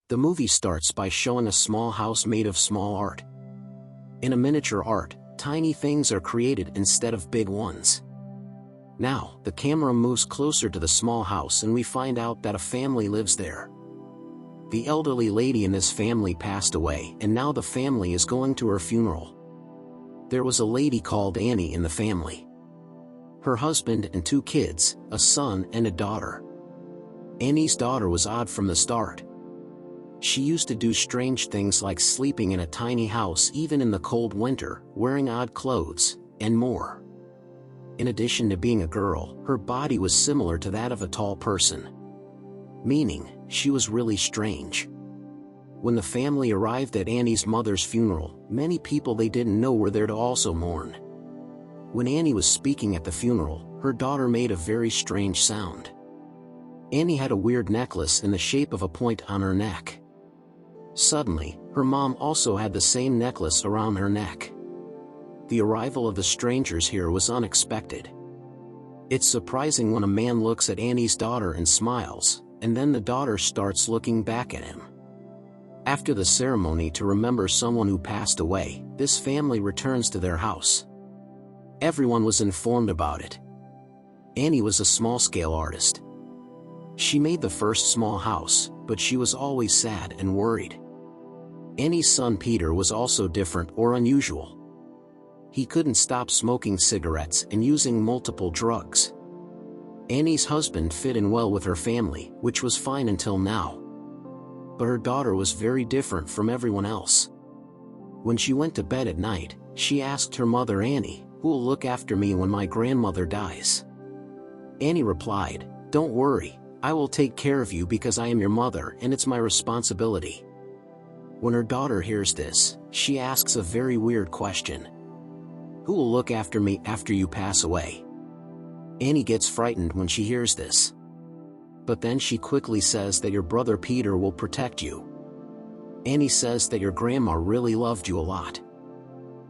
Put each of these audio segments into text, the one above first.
The movie starts by showing a small house made of small art. In a miniature art, tiny things are created instead of big ones. Now, the camera moves closer to the small house and we find out that a family lives there. The elderly lady in this family passed away and now the family is going to her funeral. There was a lady called Annie in the family. Her husband and 2 kids, a son and a daughter. Annie's daughter was odd from the start. She used to do strange things like sleeping in a tiny house even in the cold winter, wearing odd clothes, and more. In addition to being a girl, her body was similar to that of a tall person. Meaning, she was really strange. When the family arrived at Annie's mother's funeral, many people they didn't know were there to also mourn. When Annie was speaking at the funeral, her daughter made a very strange sound. Annie had a weird necklace in the shape of a point on her neck. Suddenly, her mom also had the same necklace around her neck. The arrival of the strangers here was unexpected. It's surprising when a man looks at Annie's daughter and smiles, and then the daughter starts looking back at him. After the ceremony to remember someone who passed away, this family returns to their house. Everyone was informed about it. Annie was a small-scale artist. She made the first small house, but she was always sad and worried. Annie's son Peter was also different or unusual. He couldn't stop smoking cigarettes and using multiple drugs. Annie's husband fit in well with her family, which was fine until now. But her daughter was very different from everyone else. When she went to bed at night, she asked her mother Annie, "Who will look after me when my grandmother dies?" Annie replied, "Don't worry, I will take care of you because I am your mother and it's my responsibility." When her daughter hears this, she asks a very weird question. "Who will look after me after you pass away?" Annie gets frightened when she hears this. But then she quickly says that your brother Peter will protect you. Annie says that your grandma really loved you a lot.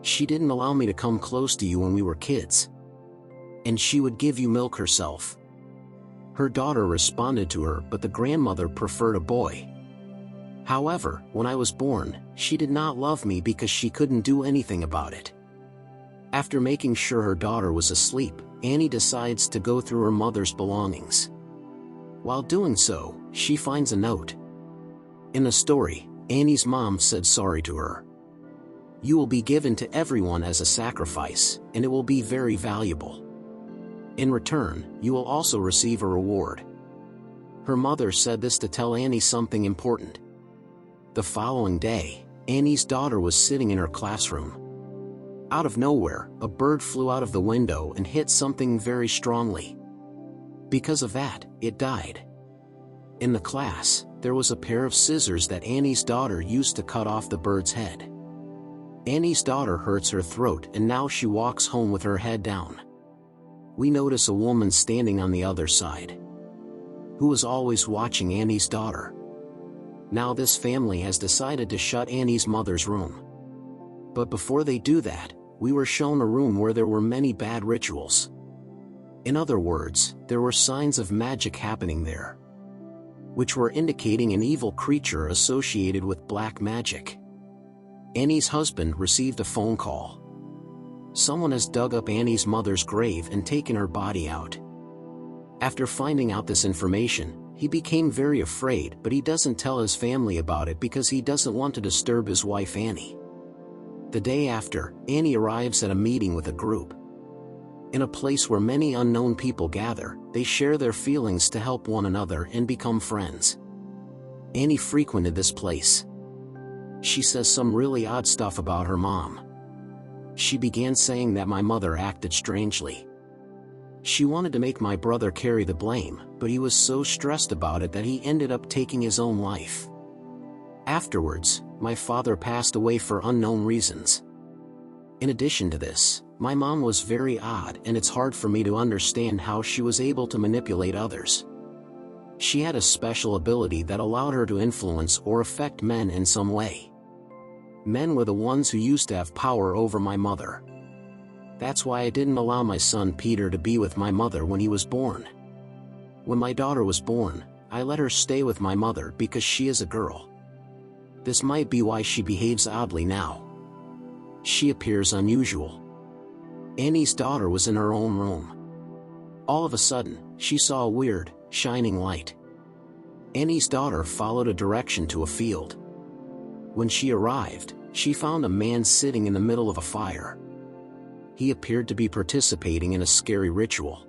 She didn't allow me to come close to you when we were kids. And she would give you milk herself. Her daughter responded to her, but the grandmother preferred a boy. However, when I was born, she did not love me because she couldn't do anything about it. After making sure her daughter was asleep, Annie decides to go through her mother's belongings. While doing so, she finds a note. In the story, Annie's mom said sorry to her. "You will be given to everyone as a sacrifice, and it will be very valuable. In return, you will also receive a reward." Her mother said this to tell Annie something important. The following day, Annie's daughter was sitting in her classroom. Out of nowhere, a bird flew out of the window and hit something very strongly. Because of that, it died. In the class, there was a pair of scissors that Annie's daughter used to cut off the bird's head. Annie's daughter hurts her throat and now she walks home with her head down. We notice a woman standing on the other side, who was always watching Annie's daughter. Now this family has decided to shut Annie's mother's room. But before they do that, we were shown a room where there were many bad rituals. In other words, there were signs of magic happening there, which were indicating an evil creature associated with black magic. Annie's husband received a phone call. Someone has dug up Annie's mother's grave and taken her body out. After finding out this information, he became very afraid, but he doesn't tell his family about it because he doesn't want to disturb his wife Annie. The day after, Annie arrives at a meeting with a group. In a place where many unknown people gather, they share their feelings to help one another and become friends. Annie frequented this place. She says some really odd stuff about her mom. She began saying that my mother acted strangely. She wanted to make my brother carry the blame, but he was so stressed about it that he ended up taking his own life. Afterwards, my father passed away for unknown reasons. In addition to this, my mom was very odd and it's hard for me to understand how she was able to manipulate others. She had a special ability that allowed her to influence or affect men in some way. Men were the ones who used to have power over my mother. That's why I didn't allow my son Peter to be with my mother when he was born. When my daughter was born, I let her stay with my mother because she is a girl. This might be why she behaves oddly now. She appears unusual. Annie's daughter was in her own room. All of a sudden, she saw a weird, shining light. Annie's daughter followed a direction to a field. When she arrived, she found a man sitting in the middle of a fire. He appeared to be participating in a scary ritual.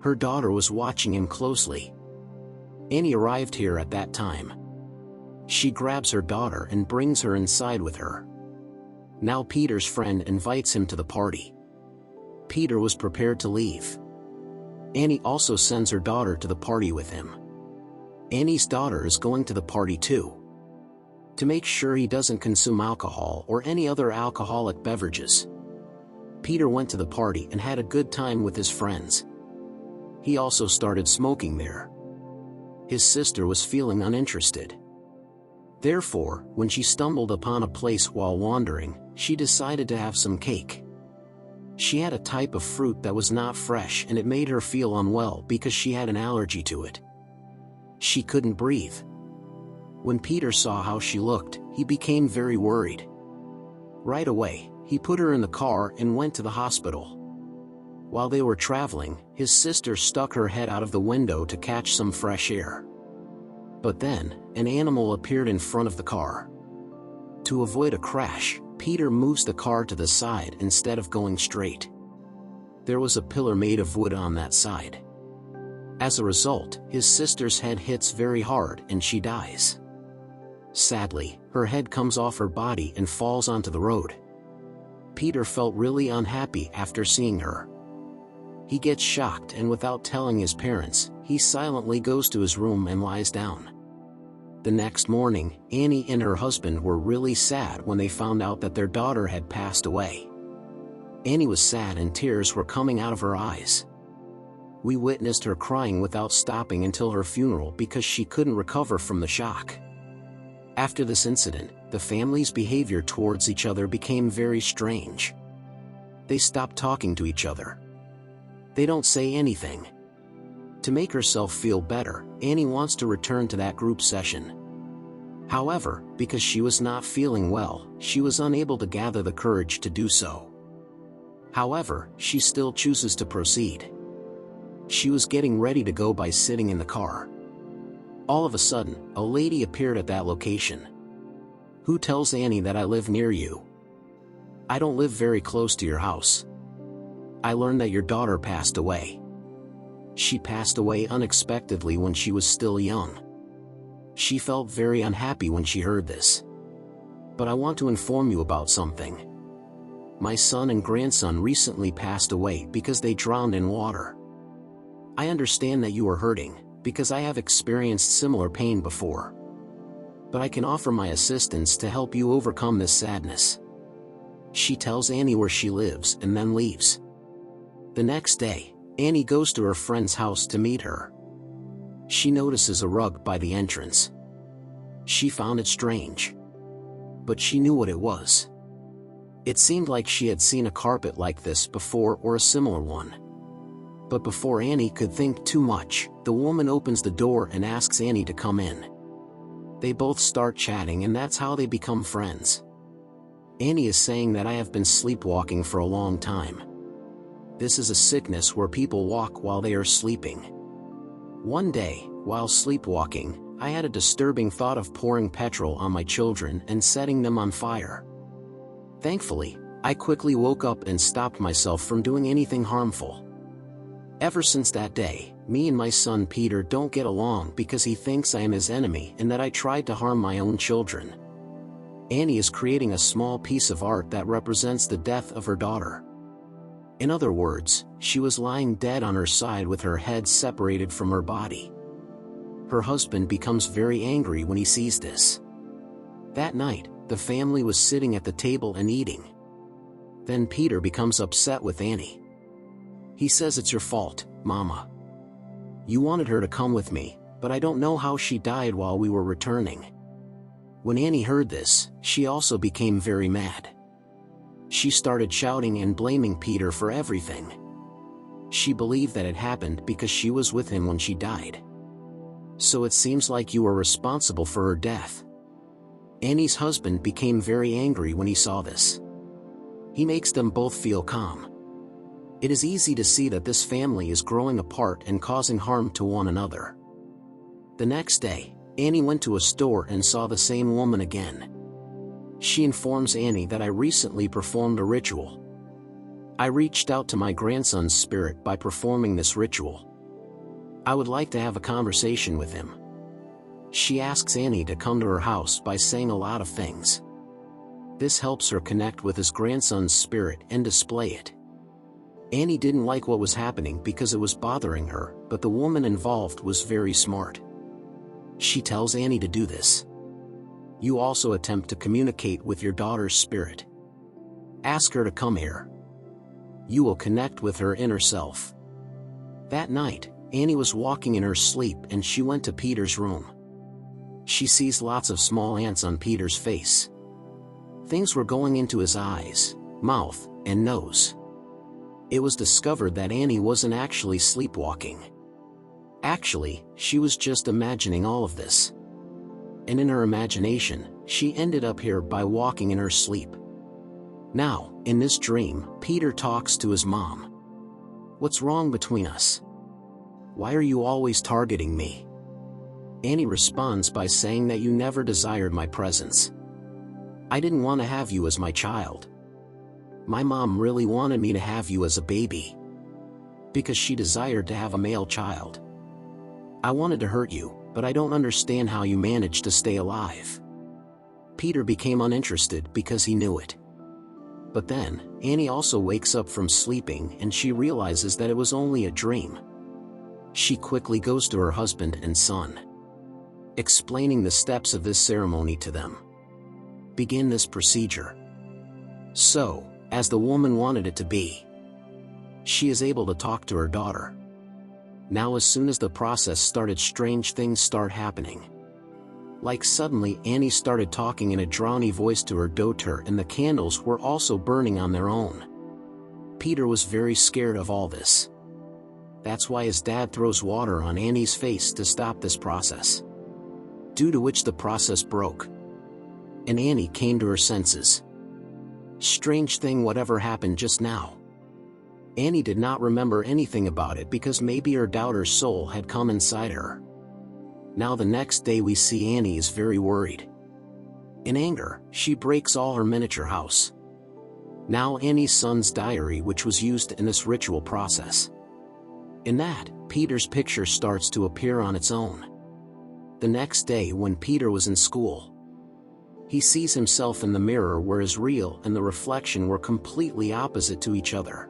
Her daughter was watching him closely. Annie arrived here at that time. She grabs her daughter and brings her inside with her. Now Peter's friend invites him to the party. Peter was prepared to leave. Annie also sends her daughter to the party with him. Annie's daughter is going to the party too. To make sure he doesn't consume alcohol or any other alcoholic beverages. Peter went to the party and had a good time with his friends. He also started smoking there. His sister was feeling uninterested. Therefore, when she stumbled upon a place while wandering, she decided to have some cake. She had a type of fruit that was not fresh and it made her feel unwell because she had an allergy to it. She couldn't breathe. When Peter saw how she looked, he became very worried. Right away, he put her in the car and went to the hospital. While they were traveling, his sister stuck her head out of the window to catch some fresh air. But then, an animal appeared in front of the car. To avoid a crash, Peter moves the car to the side instead of going straight. There was a pillar made of wood on that side. As a result, his sister's head hits very hard and she dies. Sadly, her head comes off her body and falls onto the road. Peter felt really unhappy after seeing her. He gets shocked and without telling his parents, he silently goes to his room and lies down. The next morning, Annie and her husband were really sad when they found out that their daughter had passed away. Annie was sad and tears were coming out of her eyes. We witnessed her crying without stopping until her funeral because she couldn't recover from the shock. After this incident, the family's behavior towards each other became very strange. They stopped talking to each other. They don't say anything. To make herself feel better, Annie wants to return to that group session. However, because she was not feeling well, she was unable to gather the courage to do so. However, she still chooses to proceed. She was getting ready to go by sitting in the car. All of a sudden, a lady appeared at that location. "Who tells Annie that I live near you? I don't live very close to your house. I learned that your daughter passed away. She passed away unexpectedly when she was still young." She felt very unhappy when she heard this. "But I want to inform you about something. My son and grandson recently passed away because they drowned in water. I understand that you are hurting, because I have experienced similar pain before. But I can offer my assistance to help you overcome this sadness." She tells Annie where she lives and then leaves. The next day, Annie goes to her friend's house to meet her. She notices a rug by the entrance. She found it strange. But she knew what it was. It seemed like she had seen a carpet like this before or a similar one. But before Annie could think too much, the woman opens the door and asks Annie to come in. They both start chatting and that's how they become friends. Annie is saying that I have been sleepwalking for a long time. This is a sickness where people walk while they are sleeping. One day, while sleepwalking, I had a disturbing thought of pouring petrol on my children and setting them on fire. Thankfully, I quickly woke up and stopped myself from doing anything harmful. Ever since that day, me and my son Peter don't get along because he thinks I am his enemy and that I tried to harm my own children. Annie is creating a small piece of art that represents the death of her daughter. In other words, she was lying dead on her side with her head separated from her body. Her husband becomes very angry when he sees this. That night, the family was sitting at the table and eating. Then Peter becomes upset with Annie. He says, "It's your fault, Mama. You wanted her to come with me, but I don't know how she died while we were returning." When Annie heard this, she also became very mad. She started shouting and blaming Peter for everything. She believed that it happened because she was with him when she died. "So it seems like you were responsible for her death. Annie's husband became very angry when he saw this. He makes them both feel calm. It is easy to see that this family is growing apart and causing harm to one another. The next day, Annie went to a store and saw the same woman again. She informs Annie that I recently performed a ritual. I reached out to my grandson's spirit by performing this ritual. I would like to have a conversation with him. She asks Annie to come to her house by saying a lot of things. This helps her connect with his grandson's spirit and display it. Annie didn't like what was happening because it was bothering her, but the woman involved was very smart. She tells Annie to do this. You also attempt to communicate with your daughter's spirit. Ask her to come here. You will connect with her inner self. That night, Annie was walking in her sleep and she went to Peter's room. She sees lots of small ants on Peter's face. Things were going into his eyes, mouth, and nose. It was discovered that Annie wasn't actually sleepwalking. Actually, she was just imagining all of this. And in her imagination, she ended up here by walking in her sleep. Now, in this dream, Peter talks to his mom. What's wrong between us? Why are you always targeting me? Annie responds by saying that you never desired my presence. I didn't want to have you as my child. My mom really wanted me to have you as a baby. Because she desired to have a male child. I wanted to hurt you, but I don't understand how you managed to stay alive. Peter became uninterested because he knew it. But then, Annie also wakes up from sleeping and she realizes that it was only a dream. She quickly goes to her husband and son, explaining the steps of this ceremony to them. Begin this procedure. So, as the woman wanted it to be, she is able to talk to her daughter. Now as soon as the process started, strange things start happening. Like suddenly Annie started talking in a drowny voice to her daughter and the candles were also burning on their own. Peter was very scared of all this. That's why his dad throws water on Annie's face to stop this process. Due to which the process broke. And Annie came to her senses. Strange thing, whatever happened just now. Annie did not remember anything about it because maybe her daughter's soul had come inside her. Now the next day we see Annie is very worried. In anger, she breaks all her miniature house. Now Annie's son's diary, which was used in this ritual process. In that, Peter's picture starts to appear on its own. The next day when Peter was in school, he sees himself in the mirror where his real and the reflection were completely opposite to each other.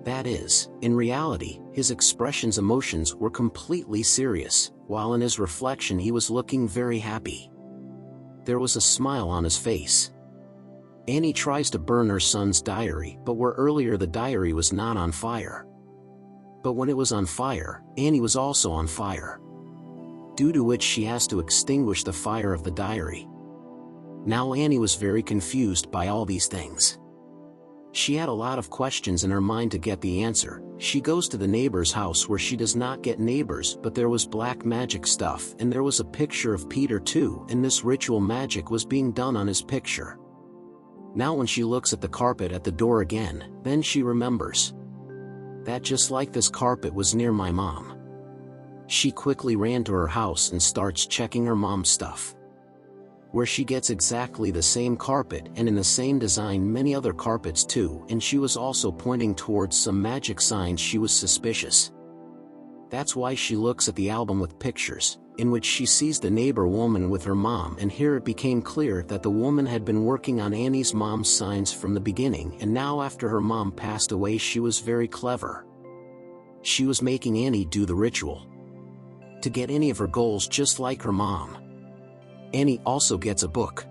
That is, in reality, his expressions, emotions were completely serious, while in his reflection he was looking very happy. There was a smile on his face. Annie tries to burn her son's diary, but where earlier the diary was not on fire. But when it was on fire, Annie was also on fire. Due to which she has to extinguish the fire of the diary. Now Annie was very confused by all these things. She had a lot of questions in her mind to get the answer. She goes to the neighbor's house where she does not get neighbors, but there was black magic stuff and there was a picture of Peter too, and this ritual magic was being done on his picture. Now when she looks at the carpet at the door again, then she remembers that just like this carpet was near my mom. She quickly ran to her house and starts checking her mom's stuff, where she gets exactly the same carpet and in the same design many other carpets too, and she was also pointing towards some magic signs. She was suspicious. That's why she looks at the album with pictures, in which she sees the neighbor woman with her mom, and here it became clear that the woman had been working on Annie's mom's signs from the beginning, and now after her mom passed away she was very clever. She was making Annie do the ritual to get any of her goals just like her mom. Annie also gets a book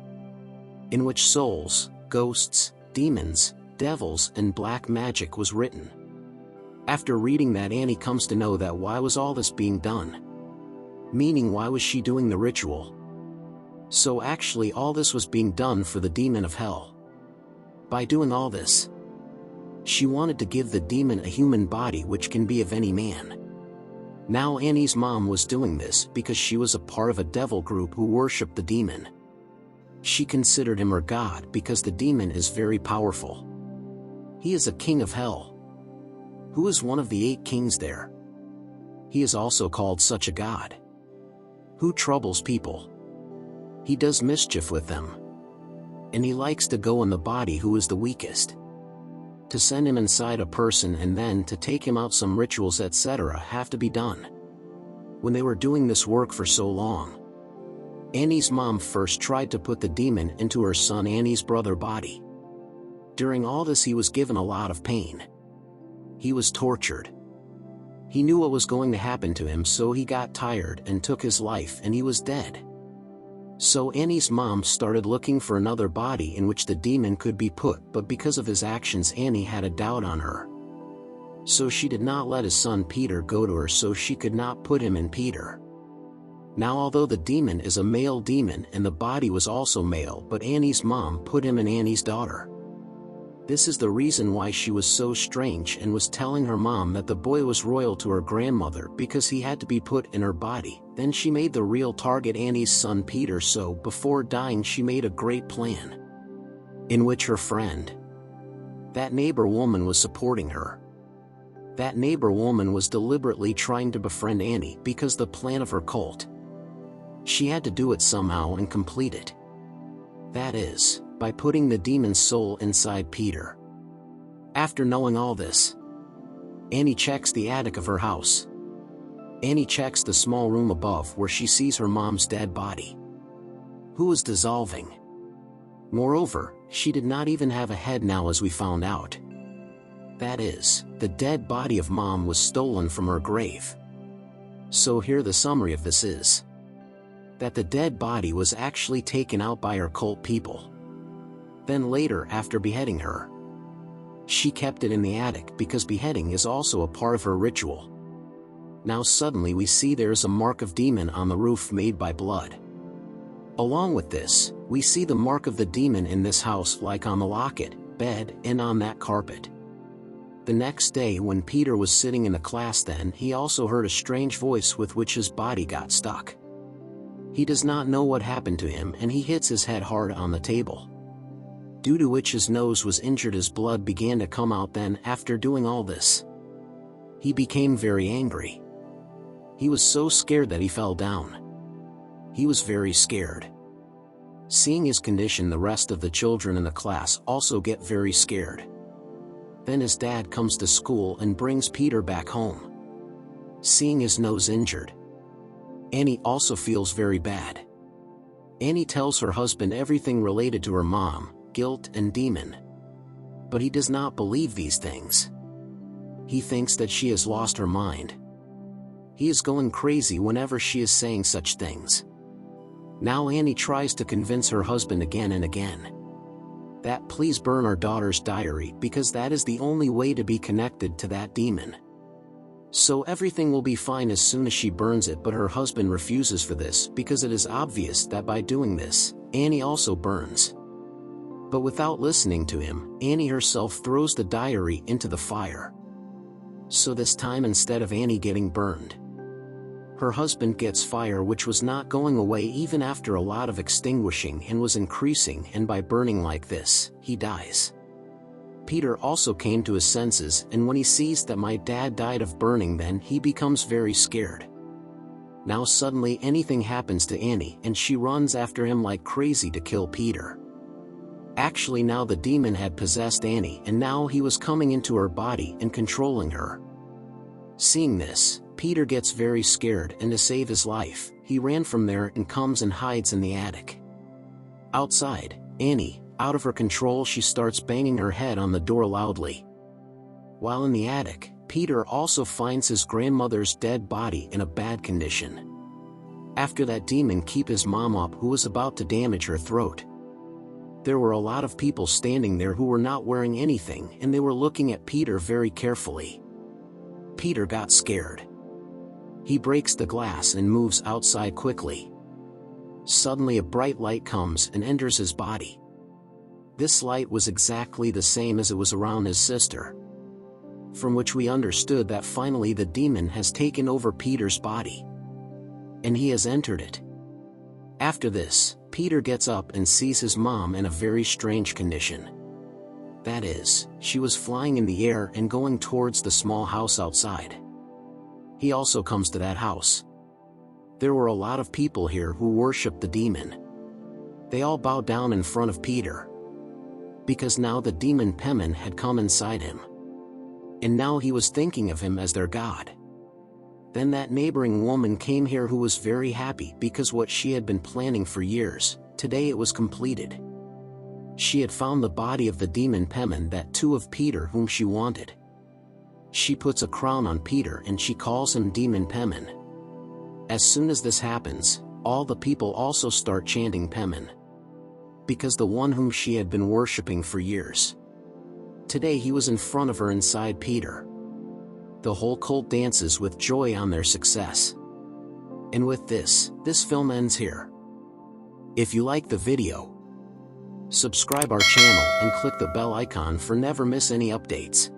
in which souls, ghosts, demons, devils, and black magic was written. After reading that, Annie comes to know that why was all this being done? Meaning, why was she doing the ritual? So actually all this was being done for the demon of hell. By doing all this, she wanted to give the demon a human body which can be of any man. Now Annie's mom was doing this because she was a part of a devil group who worshipped the demon. She considered him her god because the demon is very powerful. He is a king of hell, who is one of the 8 kings there. He is also called such a god, who troubles people. He does mischief with them, and he likes to go in the body who is the weakest, to send him inside a person and then to take him out. Some rituals etc. have to be done. When they were doing this work for so long, Annie's mom first tried to put the demon into her son Annie's brother body. During all this he was given a lot of pain. He was tortured. He knew what was going to happen to him, so he got tired and took his life, and he was dead. So Annie's mom started looking for another body in which the demon could be put, but because of his actions Annie had a doubt on her. So she did not let his son Peter go to her, so she could not put him in Peter. Now although the demon is a male demon and the body was also male, but Annie's mom put him in Annie's daughter. This is the reason why she was so strange and was telling her mom that the boy was royal to her grandmother because he had to be put in her body. Then she made the real target Annie's son Peter, so before dying she made a great plan, in which her friend, that neighbor woman, was supporting her. That neighbor woman was deliberately trying to befriend Annie because the plan of her cult. She had to do it somehow and complete it. That is, by putting the demon's soul inside Peter. After knowing all this, Annie checks the attic of her house. Annie checks the small room above where she sees her mom's dead body, who was dissolving. Moreover, she did not even have a head now, as we found out. That is, the dead body of mom was stolen from her grave. So here the summary of this is that the dead body was actually taken out by her cult people. Then later, after beheading her, she kept it in the attic because beheading is also a part of her ritual. Now suddenly we see there's a mark of demon on the roof made by blood. Along with this, we see the mark of the demon in this house, like on the locket, bed, and on that carpet. The next day when Peter was sitting in the class, then he also heard a strange voice with which his body got stuck. He does not know what happened to him and he hits his head hard on the table, due to which his nose was injured as blood began to come out. Then, after doing all this, he became very angry. He was so scared that he fell down. He was very scared. Seeing his condition, the rest of the children in the class also get very scared. Then his dad comes to school and brings Peter back home. Seeing his nose injured, Annie also feels very bad. Annie tells her husband everything related to her mom, guilt and demon. But he does not believe these things. He thinks that she has lost her mind. He is going crazy whenever she is saying such things. Now Annie tries to convince her husband again and again that please burn our daughter's diary because that is the only way to be connected to that demon. So everything will be fine as soon as she burns it, but her husband refuses for this because it is obvious that by doing this, Annie also burns. But without listening to him, Annie herself throws the diary into the fire. So this time, instead of Annie getting burned, her husband gets fire, which was not going away even after a lot of extinguishing and was increasing, and by burning like this, he dies. Peter also came to his senses, and when he sees that my dad died of burning, then he becomes very scared. Now suddenly anything happens to Annie and she runs after him like crazy to kill Peter. Actually now the demon had possessed Annie and now he was coming into her body and controlling her. Seeing this, Peter gets very scared, and to save his life, he ran from there and comes and hides in the attic. Outside, Annie, out of her control, she starts banging her head on the door loudly. While in the attic, Peter also finds his grandmother's dead body in a bad condition. After that demon keep his mom up, who was about to damage her throat. There were a lot of people standing there who were not wearing anything, and they were looking at Peter very carefully. Peter got scared. He breaks the glass and moves outside quickly. Suddenly a bright light comes and enters his body. This light was exactly the same as it was around his sister, from which we understood that finally the demon has taken over Peter's body, and he has entered it. After this, Peter gets up and sees his mom in a very strange condition. That is, she was flying in the air and going towards the small house outside. He also comes to that house. There were a lot of people here who worshipped the demon. They all bowed down in front of Peter, because now the demon Pemin had come inside him. And now he was thinking of him as their god. Then that neighboring woman came here who was very happy because what she had been planning for years, today it was completed. She had found the body of the demon Pemin, that too of Peter whom she wanted. She puts a crown on Peter and she calls him Demon Pemin. As soon as this happens, all the people also start chanting Pemin, because the one whom she had been worshipping for years, today he was in front of her inside Peter. The whole cult dances with joy on their success. And with this film ends here. If you like the video, subscribe our channel and click the bell icon for never miss any updates.